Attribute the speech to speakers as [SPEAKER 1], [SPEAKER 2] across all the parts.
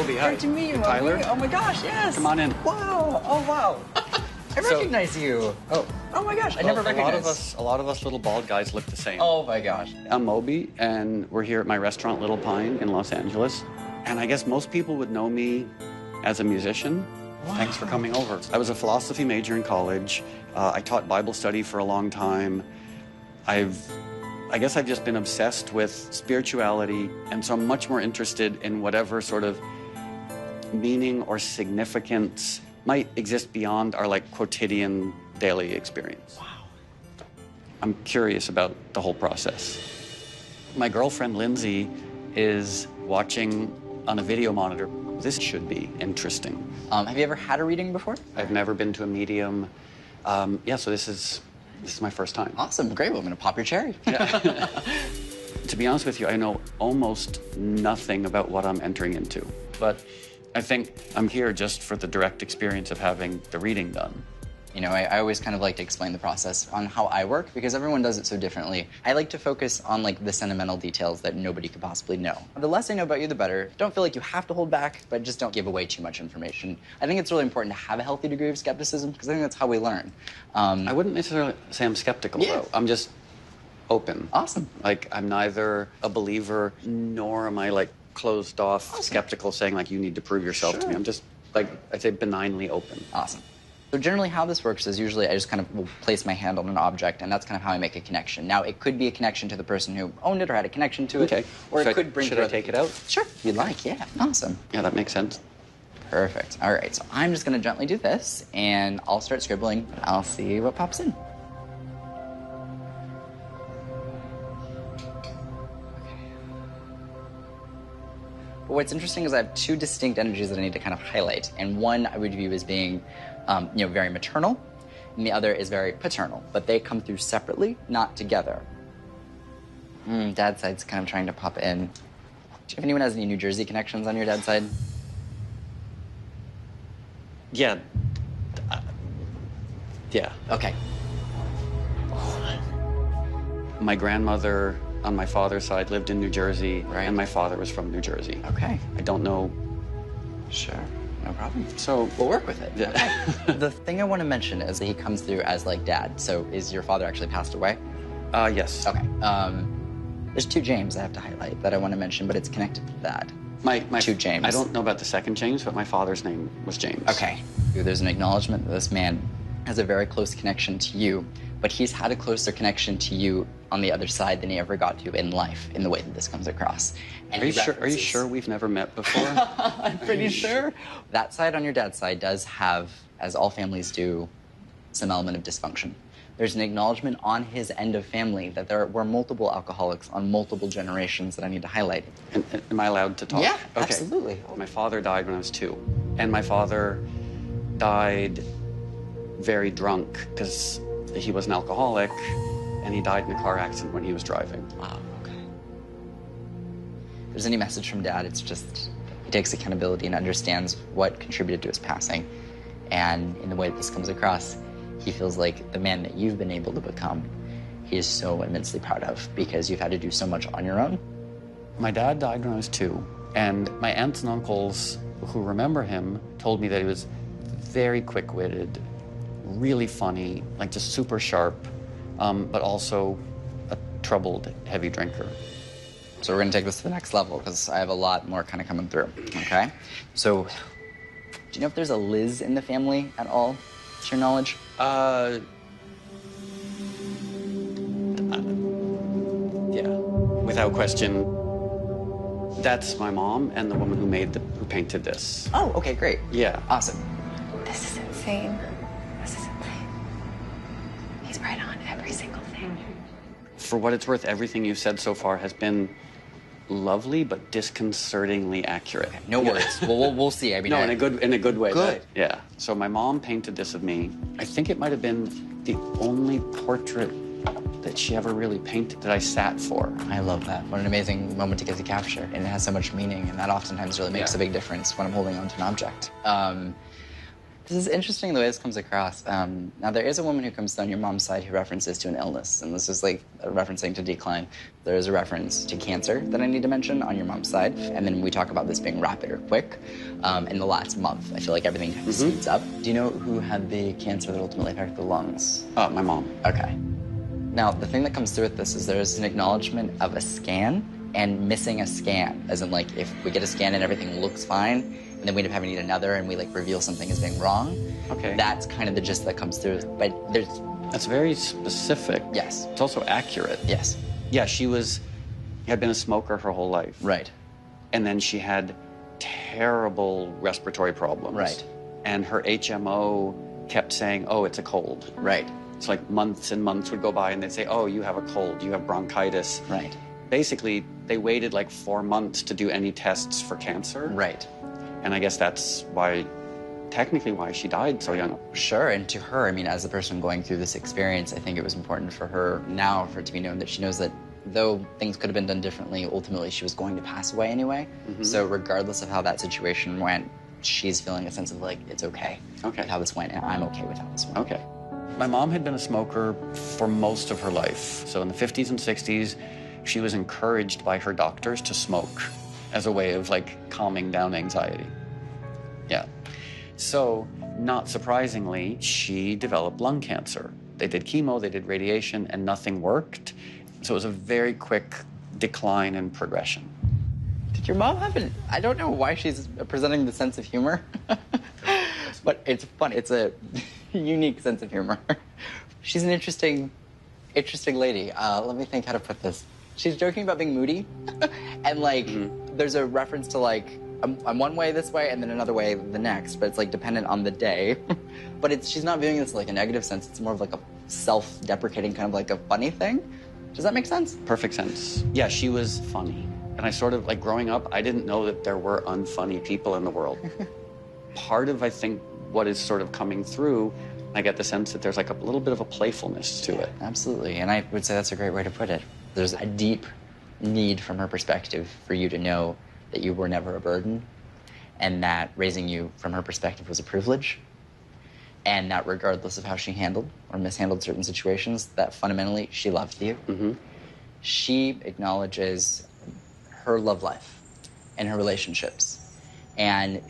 [SPEAKER 1] Moby. Hi.
[SPEAKER 2] Great to meet you, Moby.
[SPEAKER 1] Tyler.
[SPEAKER 2] Oh my gosh, yes.
[SPEAKER 1] Come on in.
[SPEAKER 2] Wow. Oh wow. I recognize you. Oh my gosh, I never recognized.
[SPEAKER 1] A lot of us little bald guys look the same.
[SPEAKER 2] Oh my gosh.
[SPEAKER 1] I'm Moby, and we're here at my restaurant, Little Pine, in Los Angeles. And I guess most people would know me as a musician. Wow. Thanks for coming over. I was a philosophy major in college. I taught Bible study for a long time. I guess I've just been obsessed with spirituality, and so I'm much more interested in whatever sort of meaning or significance might exist beyond our quotidian daily experience.
[SPEAKER 2] Wow.
[SPEAKER 1] I'm curious about the whole process. My girlfriend Lindsay is watching on a video monitor. This should be interesting.
[SPEAKER 2] Have you ever had a reading before?
[SPEAKER 1] I've never been to a medium. Yeah, so this is my first time.
[SPEAKER 2] Awesome, great. Well, I'm gonna pop your cherry.
[SPEAKER 1] Yeah. To be honest with you, I know almost nothing about what I'm entering into, but I think I'm here just for the direct experience of having the reading done.
[SPEAKER 2] You know, I always kind of like to explain the process on how I work because everyone does it so differently. I like to focus on the sentimental details that nobody could possibly know. The less I know about you, the better. Don't feel like you have to hold back, but just don't give away too much information. I think it's really important to have a healthy degree of skepticism because I think that's how we learn.
[SPEAKER 1] I wouldn't necessarily say I'm skeptical, though. I'm just open.
[SPEAKER 2] Awesome.
[SPEAKER 1] I'm neither a believer nor am I closed off, skeptical, saying you need to prove yourself to me. I'm just I'd say benignly open.
[SPEAKER 2] Awesome. So generally how this works is usually I just kind of will place my hand on an object, and that's kind of how I make a connection. Now, it could be a connection to the person who owned it or had a connection to it.
[SPEAKER 1] Okay.
[SPEAKER 2] Or it could bring
[SPEAKER 1] Should I take it out?
[SPEAKER 2] Sure, if you'd like, yeah. Awesome.
[SPEAKER 1] Yeah, that makes sense.
[SPEAKER 2] Perfect. All right, so I'm just going to gently do this, and I'll start scribbling. I'll see what pops in. But what's interesting is I have two distinct energies that I need to kind of highlight. And one I would view as being, very maternal, and the other is very paternal. But they come through separately, not together. Dad's side's kind of trying to pop in. If anyone has any New Jersey connections on your dad's side?
[SPEAKER 1] Yeah. Yeah.
[SPEAKER 2] Okay.
[SPEAKER 1] My grandmother on my father's side lived in New Jersey, and my father was from New Jersey.
[SPEAKER 2] Okay.
[SPEAKER 1] I don't know.
[SPEAKER 2] Sure, no problem.
[SPEAKER 1] So
[SPEAKER 2] we'll work with it.
[SPEAKER 1] Yeah.
[SPEAKER 2] Okay. The thing I want to mention is that he comes through as dad. So is your father actually passed away?
[SPEAKER 1] Yes.
[SPEAKER 2] Okay. There's two James I have to highlight that I want to mention, but it's connected to that.
[SPEAKER 1] My
[SPEAKER 2] two James.
[SPEAKER 1] I don't know about the second James, but my father's name was James.
[SPEAKER 2] Okay. There's an acknowledgement that this man has a very close connection to you, but he's had a closer connection to you on the other side than he ever got to in life, in the way that this comes across. And
[SPEAKER 1] Are you sure we've never met before?
[SPEAKER 2] I'm pretty sure. That side on your dad's side does have, as all families do, some element of dysfunction. There's an acknowledgement on his end of family that there were multiple alcoholics on multiple generations that I need to highlight.
[SPEAKER 1] Am I allowed to talk?
[SPEAKER 2] Yeah,
[SPEAKER 1] okay.
[SPEAKER 2] Absolutely.
[SPEAKER 1] My father died when I was 2, and my father died very drunk because he was an alcoholic, and he died in a car accident when he was driving.
[SPEAKER 2] Wow, okay. If there's any message from Dad, it's just he takes accountability and understands what contributed to his passing. And in the way that this comes across, he feels like the man that you've been able to become, he is so immensely proud of because you've had to do so much on your own.
[SPEAKER 1] My dad died when I was 2, and my aunts and uncles who remember him told me that he was very quick-witted, really funny, just super sharp, but also a troubled, heavy drinker.
[SPEAKER 2] So we're gonna take this to the next level because I have a lot more kind of coming through, okay? So, do you know if there's a Liz in the family at all, to your knowledge?
[SPEAKER 1] Yeah, without question. That's my mom and the woman who painted this.
[SPEAKER 2] Oh, okay, great.
[SPEAKER 1] Yeah.
[SPEAKER 2] Awesome.
[SPEAKER 3] This is insane. This is insane. He's right on every single thing.
[SPEAKER 1] For what it's worth, everything you've said so far has been lovely but disconcertingly accurate.
[SPEAKER 2] Okay, no words. We'll see. I mean,
[SPEAKER 1] no, in a good way.
[SPEAKER 2] Good.
[SPEAKER 1] Yeah. So my mom painted this of me. I think it might have been the only portrait that she ever really painted that I sat for.
[SPEAKER 2] I love that. What an amazing moment to get to capture. And it has so much meaning, and that oftentimes really makes a big difference when I'm holding on to an object. This is interesting the way this comes across. Now, there is a woman who comes down your mom's side who references to an illness, and this is like referencing to decline. There is a reference to cancer that I need to mention on your mom's side, and then we talk about this being rapid or quick. In the last month, I feel like everything kind of speeds up. Do you know who had the cancer that ultimately affected the lungs?
[SPEAKER 1] My mom.
[SPEAKER 2] Okay. Now, the thing that comes through with this is there's an acknowledgement of a scan and missing a scan, as in like if we get a scan and everything looks fine, and then we end up having to need another and we like reveal something as being wrong.
[SPEAKER 1] Okay.
[SPEAKER 2] That's kind of the gist that comes through. But there's...
[SPEAKER 1] That's very specific.
[SPEAKER 2] Yes.
[SPEAKER 1] It's also accurate.
[SPEAKER 2] Yes.
[SPEAKER 1] Yeah, she had been a smoker her whole life.
[SPEAKER 2] Right.
[SPEAKER 1] And then she had terrible respiratory problems.
[SPEAKER 2] Right.
[SPEAKER 1] And her HMO kept saying, oh, it's a cold.
[SPEAKER 2] Right.
[SPEAKER 1] It's like months and months would go by and they'd say, oh, you have a cold, you have bronchitis.
[SPEAKER 2] Right.
[SPEAKER 1] Basically, they waited like 4 months to do any tests for cancer.
[SPEAKER 2] Right.
[SPEAKER 1] And I guess that's technically why she died so young.
[SPEAKER 2] Sure, and to her, I mean, as a person going through this experience, I think it was important for her now for it to be known that she knows that though things could have been done differently, ultimately she was going to pass away anyway. So regardless of how that situation went, she's feeling a sense of like, it's okay.
[SPEAKER 1] Okay.
[SPEAKER 2] With how this went, and I'm okay with how this went.
[SPEAKER 1] Okay. My mom had been a smoker for most of her life. So in the 50s and 60s, she was encouraged by her doctors to smoke as a way of like calming down anxiety. Yeah. So, not surprisingly, she developed lung cancer. They did chemo, they did radiation, and nothing worked. So it was a very quick decline and progression.
[SPEAKER 2] Did your mom have I don't know why she's presenting the sense of humor, but it's funny. It's a unique sense of humor. She's an interesting lady. Let me think how to put this. She's joking about being moody, and like, there's a reference to like, I'm one way this way and then another way the next, but it's like dependent on the day. But she's not viewing this like a negative sense. It's more of like a self-deprecating kind of like a funny thing. Does that make sense?
[SPEAKER 1] Perfect sense. Yeah, she was funny. And I sort of, like growing up, I didn't know that there were unfunny people in the world. Part of, I think, what is sort of coming through, I get the sense that there's like a little bit of a playfulness to it.
[SPEAKER 2] Absolutely, and I would say that's a great way to put it. There's a deep need from her perspective for you to know that you were never a burden, and that raising you from her perspective was a privilege, and that regardless of how she handled or mishandled certain situations, that fundamentally she loved you. She acknowledges her love life and her relationships, and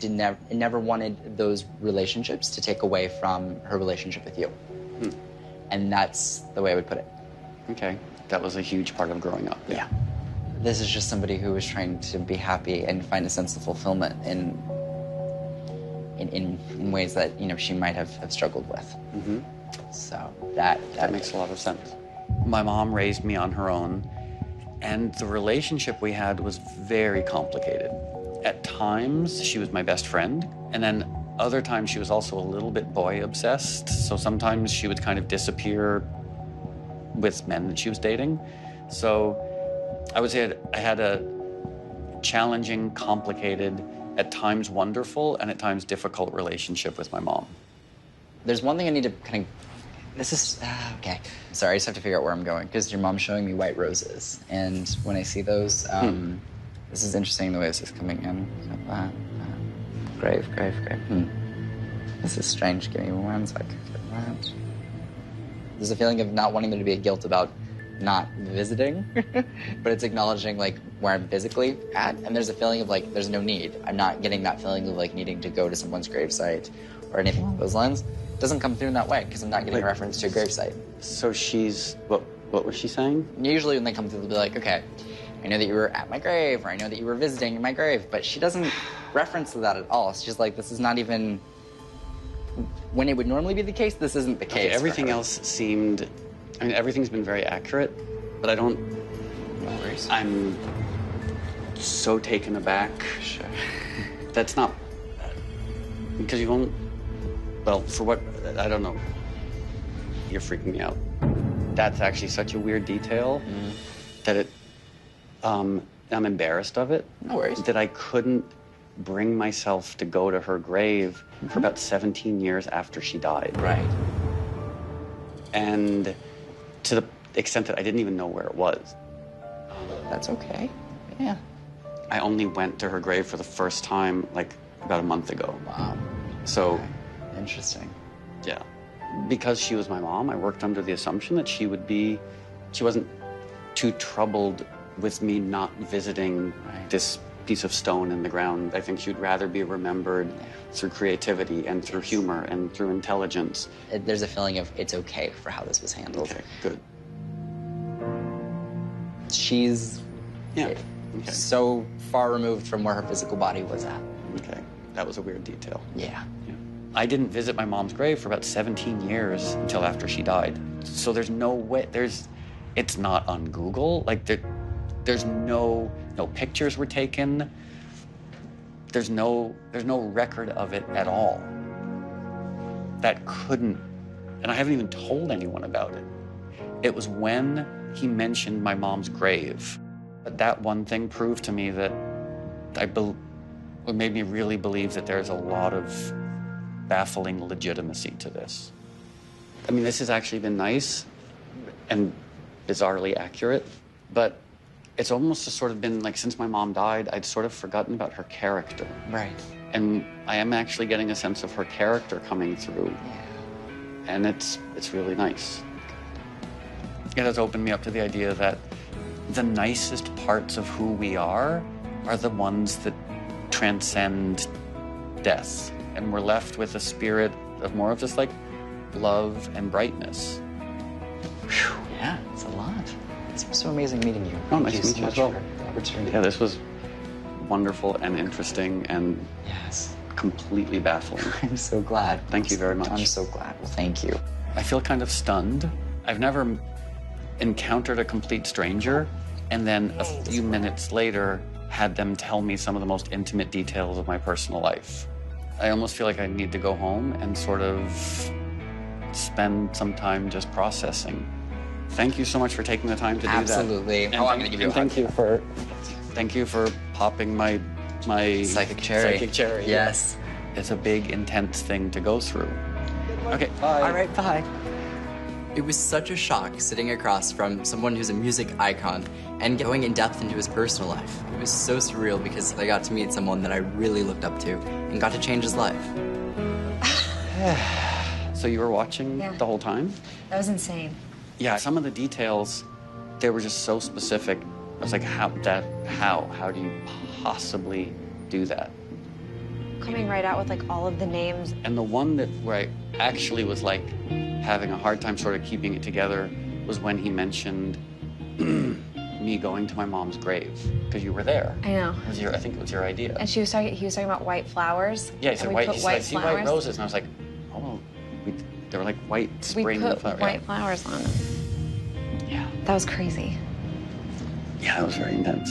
[SPEAKER 2] never wanted those relationships to take away from her relationship with you. And that's the way I would put it.
[SPEAKER 1] Okay, that was a huge part of growing up.
[SPEAKER 2] Yeah. This is just somebody who was trying to be happy and find a sense of fulfillment in ways that, you know, she might have struggled with. So that
[SPEAKER 1] makes a lot of sense. My mom raised me on her own, and the relationship we had was very complicated. At times, she was my best friend, and then other times she was also a little bit boy obsessed. So sometimes she would kind of disappear with men that she was dating. So I would say I had a challenging, complicated, at times wonderful, and at times difficult relationship with my mom.
[SPEAKER 2] There's one thing I need to kind of... This is... okay. Sorry, I just have to figure out where I'm going, because your mom's showing me white roses. And when I see those, this is interesting the way this is coming in. Grave. This is strange. Give me 1 sec. There's a feeling of not wanting there to be a guilt about not visiting, but it's acknowledging like where I'm physically at, and there's a feeling of like there's no need. I'm not getting that feeling of like needing to go to someone's gravesite or anything along those lines. It doesn't come through in that way because I'm not getting a reference to a gravesite.
[SPEAKER 1] So she's what was she saying?
[SPEAKER 2] Usually when they come through, they'll be like, okay, I know that you were at my grave, or I know that you were visiting my grave, but she doesn't reference to that at all. She's like, this is not even when it would normally be the case. This isn't the case.
[SPEAKER 1] Okay, everything else seemed. I mean, everything's been very accurate, but I don't...
[SPEAKER 2] No worries.
[SPEAKER 1] I'm so taken aback.
[SPEAKER 2] Sure.
[SPEAKER 1] That's not... Because you won't... Well, for what... I don't know. You're freaking me out. That's actually such a weird detail that it... I'm embarrassed of it.
[SPEAKER 2] No worries.
[SPEAKER 1] That I couldn't bring myself to go to her grave for about 17 years after she died.
[SPEAKER 2] Right.
[SPEAKER 1] And to the extent that I didn't even know where it was.
[SPEAKER 2] That's okay. Yeah.
[SPEAKER 1] I only went to her grave for the first time, like, about a month ago.
[SPEAKER 2] Wow.
[SPEAKER 1] So
[SPEAKER 2] Interesting.
[SPEAKER 1] Yeah. Because she was my mom, I worked under the assumption that she wasn't too troubled with me not visiting this piece of stone in the ground. I think she'd rather be remembered through creativity and through humor and through intelligence.
[SPEAKER 2] There's a feeling of it's okay for how this was handled.
[SPEAKER 1] Okay, good.
[SPEAKER 2] She's so far removed from where her physical body was at.
[SPEAKER 1] Okay, that was a weird detail.
[SPEAKER 2] Yeah.
[SPEAKER 1] I didn't visit my mom's grave for about 17 years until after she died. So there's no way, it's not on Google. Like there's no pictures were taken. There's no record of it at all. That couldn't, and I haven't even told anyone about it. It was when he mentioned my mom's grave. That one thing proved to me that it made me really believe that there's a lot of baffling legitimacy to this. I mean, this has actually been nice and bizarrely accurate, but it's almost just sort of been like since my mom died, I'd sort of forgotten about her character.
[SPEAKER 2] Right.
[SPEAKER 1] And I am actually getting a sense of her character coming through.
[SPEAKER 2] Yeah.
[SPEAKER 1] And it's really nice. It has opened me up to the idea that the nicest parts of who we are the ones that transcend death. And we're left with a spirit of more of just like love and brightness.
[SPEAKER 2] Whew, yeah, it's a lot. It's been so amazing meeting you.
[SPEAKER 1] Oh, nice to meet you as well.
[SPEAKER 2] For the opportunity.
[SPEAKER 1] Yeah, this was wonderful and interesting and
[SPEAKER 2] Yes.
[SPEAKER 1] completely baffling.
[SPEAKER 2] I'm so glad.
[SPEAKER 1] Thank you very much.
[SPEAKER 2] I'm so glad. Well, thank you.
[SPEAKER 1] I feel kind of stunned. I've never encountered a complete stranger and then a few minutes later had them tell me some of the most intimate details of my personal life. I almost feel like I need to go home and sort of spend some time just processing. Thank you so much for taking the time to do that.
[SPEAKER 2] Absolutely.
[SPEAKER 1] And
[SPEAKER 2] I'm going to give you a hug.
[SPEAKER 1] Thank you for popping my
[SPEAKER 2] Psychic cherry.
[SPEAKER 1] Psychic cherry.
[SPEAKER 2] Yes.
[SPEAKER 1] It's a big, intense thing to go through. Okay, bye.
[SPEAKER 2] All right, bye. It was such a shock sitting across from someone who's a music icon and going in depth into his personal life. It was so surreal because I got to meet someone that I really looked up to and got to change his life.
[SPEAKER 1] So you were watching
[SPEAKER 3] Yeah.
[SPEAKER 1] the whole time?
[SPEAKER 3] That was insane.
[SPEAKER 1] Yeah, some of the details, they were just so specific. I was like, how do you possibly do that?
[SPEAKER 3] Coming right out with like all of the names.
[SPEAKER 1] And the one where I actually was like having a hard time sort of keeping it together was when he mentioned me going to my mom's grave, because you were there.
[SPEAKER 3] I know.
[SPEAKER 1] I think it was your idea.
[SPEAKER 3] And he was talking about white flowers.
[SPEAKER 1] Yeah, he said
[SPEAKER 3] and we
[SPEAKER 1] white.
[SPEAKER 3] put
[SPEAKER 1] He said, I see white
[SPEAKER 3] flowers.
[SPEAKER 1] roses, and I was like, oh, they were like white spring
[SPEAKER 3] We put
[SPEAKER 1] flowers.
[SPEAKER 3] white flowers on them.
[SPEAKER 1] Yeah.
[SPEAKER 3] That was crazy.
[SPEAKER 1] Yeah, that was very intense.